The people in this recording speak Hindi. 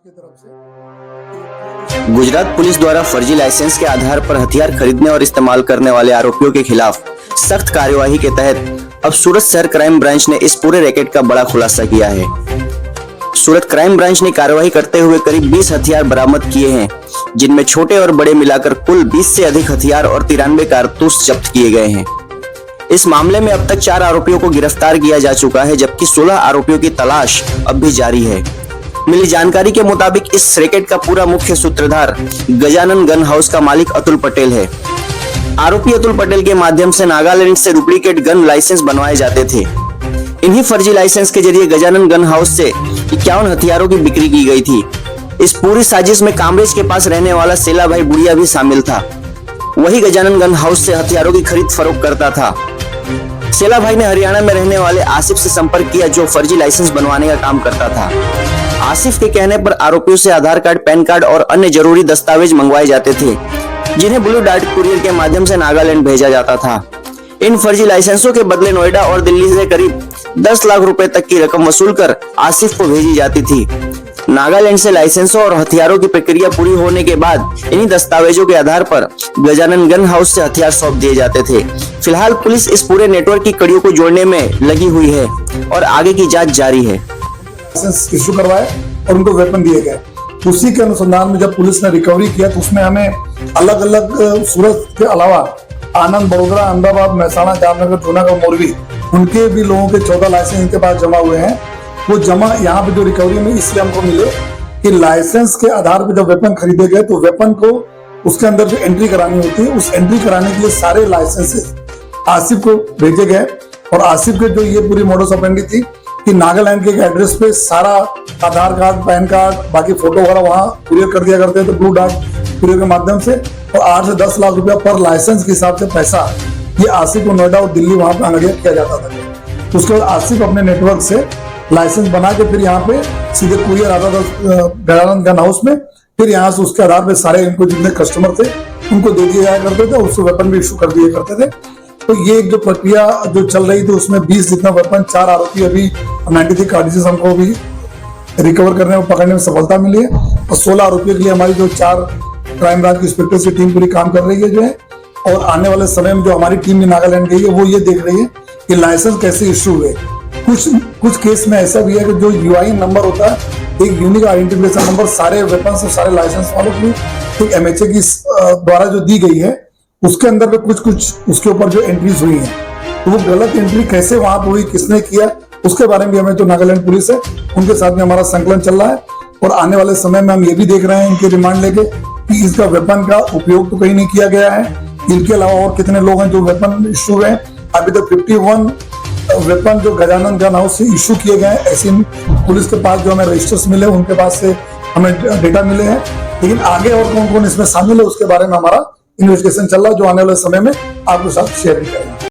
की तरफ से। गुजरात पुलिस द्वारा फर्जी लाइसेंस के आधार पर हथियार खरीदने और इस्तेमाल करने वाले आरोपियों के खिलाफ सख्त कार्यवाही के तहत अब सूरत शहर क्राइम ब्रांच ने इस पूरे रैकेट का बड़ा खुलासा किया है। सूरत क्राइम ब्रांच ने कार्रवाई करते हुए करीब 20 हथियार बरामद किए हैं, जिनमें छोटे और बड़े मिलाकर कुल 20 से अधिक हथियार और 93 कारतूस जब्त किए गए हैं। इस मामले में अब तक 4 आरोपियों को गिरफ्तार किया जा चुका है, जबकि 16 आरोपियों की तलाश अब भी जारी है। मिली जानकारी के मुताबिक इस रैकेट का पूरा मुख्य सूत्रधार गजानन गन हाउस का मालिक अतुल पटेल है। आरोपी अतुल पटेल के माध्यम से नागालैंड से डुप्लीकेट गन लाइसेंस बनवाए जाते थे। इन्हीं फर्जी लाइसेंस के जरिए गजानन गन हाउस से 51 हथियारों की बिक्री की गई थी। इस पूरी साजिश में कामरेज के पास रहने वाला सेला भाई बुढ़िया भी शामिल था। वही गजानन गन हाउस से हथियारों की खरीद फरोख्त करता था। सेला भाई ने हरियाणा में रहने वाले आसिफ से संपर्क किया, जो फर्जी लाइसेंस बनवाने का काम करता था। आसिफ के कहने पर आरोपियों से आधार कार्ड, पैन कार्ड और अन्य जरूरी दस्तावेज मंगवाए जाते थे, जिन्हें ब्लू डार्ट कुरियर के माध्यम से नागालैंड भेजा जाता था। इन फर्जी लाइसेंसों के बदले नोएडा और दिल्ली से करीब 10 लाख रुपए तक की रकम वसूल कर आसिफ को भेजी जाती थी। नागालैंड से लाइसेंसों और हथियारों की प्रक्रिया पूरी होने के बाद इन्हीं दस्तावेजों के आधार पर गजानन गन हाउस से हथियार सौंप दिए जाते थे। फिलहाल पुलिस इस पूरे नेटवर्क की कड़ियों को जोड़ने में लगी हुई है और आगे की जांच जारी है। लाइसेंस इशू करवाए और उनको वेपन दिए गए। उसी के अनुसंधान में जब पुलिस ने रिकवरी किया तो उसमें हमें अलग अलग सूरत के अलावा आनंद, बड़ोदरा, अहमदाबाद, महसाणा, जामनगर, जूनागढ़, मोरबी, उनके भी लोगों के 14 लाइसेंस इनके पास जमा हुए हैं। वो जमा यहाँ पे जो रिकवरी में इसलिए हमको मिले कि लाइसेंस के आधार पर जब वेपन खरीदे गए तो वेपन को उसके अंदर जो एंट्री करानी होती है, उस एंट्री कराने के लिए सारे लाइसेंसेस आसिफ को भेजे गए। और आसिफ के जो ये पूरी मोडस ऑपरेंडी थी कि नागालैंड के एड्रेस पे सारा आधार कार्ड, पैन कार्ड, बाकी फोटो वगैरह वहाँ कुरियर कर दिया करते थे ब्लू डार्ट कुरियर के माध्यम से, और 8 से 10 लाख रुपया पर लाइसेंस के हिसाब से पैसा ये आसिफ को नोएडा और दिल्ली वहां पे आंगड़िया किया जाता था। उसके बाद आसिफ अपने नेटवर्क से लाइसेंस बना के फिर यहाँ पे सीधे कुरियर आता था गजानन गन हाउस में। फिर यहाँ से उसके आधार पे सारे इनको जितने कस्टमर थे उनको दे दिए जाया करते थे, उससे वेपन भी इशू कर दिए करते थे। तो ये जो प्रक्रिया जो चल रही थी उसमें 20 जितना वेपन, 4 आरोपी अभी 93 कार्डिसेस हमको भी रिकवर करने में, पकड़ने में सफलता मिली है। और 16 आरोपियों के लिए हमारी जो 4 क्राइम ब्रांच की इंस्पेक्टर्स की टीम पूरी काम कर रही है जो है। और आने वाले समय में जो हमारी टीम भी नागालैंड गई है वो ये देख रही है कि लाइसेंस कैसे इशू हुए। कुछ केस में ऐसा भी है कि जो यूआईएन नंबर होता है, एक यूनिक आइडेंटिफिकेशन नंबर सारे वेपन्स और सारे लाइसेंस वालों की एक एमएचए की द्वारा जो दी गई है, उसके अंदर पे कुछ उसके ऊपर जो एंट्रीज हुई हैं, तो वो गलत एंट्री कैसे वहां पर हुई, किसने किया, उसके बारे में भी हमें जो नागालैंड पुलिस है उनके साथ में हमारा संकलन चल रहा है। और आने वाले समय में हम ये भी देख रहे हैं इनके रिमांड लेके कि इसका वेपन का उपयोग तो कहीं नहीं किया गया है। इनके अलावा और कितने लोग हैं जो वेपन इशू हुए हैं। अभी तक 51 वेपन जो गजानन गन हाउस से इशू किए गए हैं, ऐसे पुलिस के पास जो हमें रजिस्टर्स मिले उनके पास से हमें डेटा मिले हैं। लेकिन आगे और कौन कौन इसमें शामिल है उसके बारे में हमारा इन्वेस्टिगेशन चल रहा है, जो आने वाले समय में आपके साथ शेयर भी करेंगे।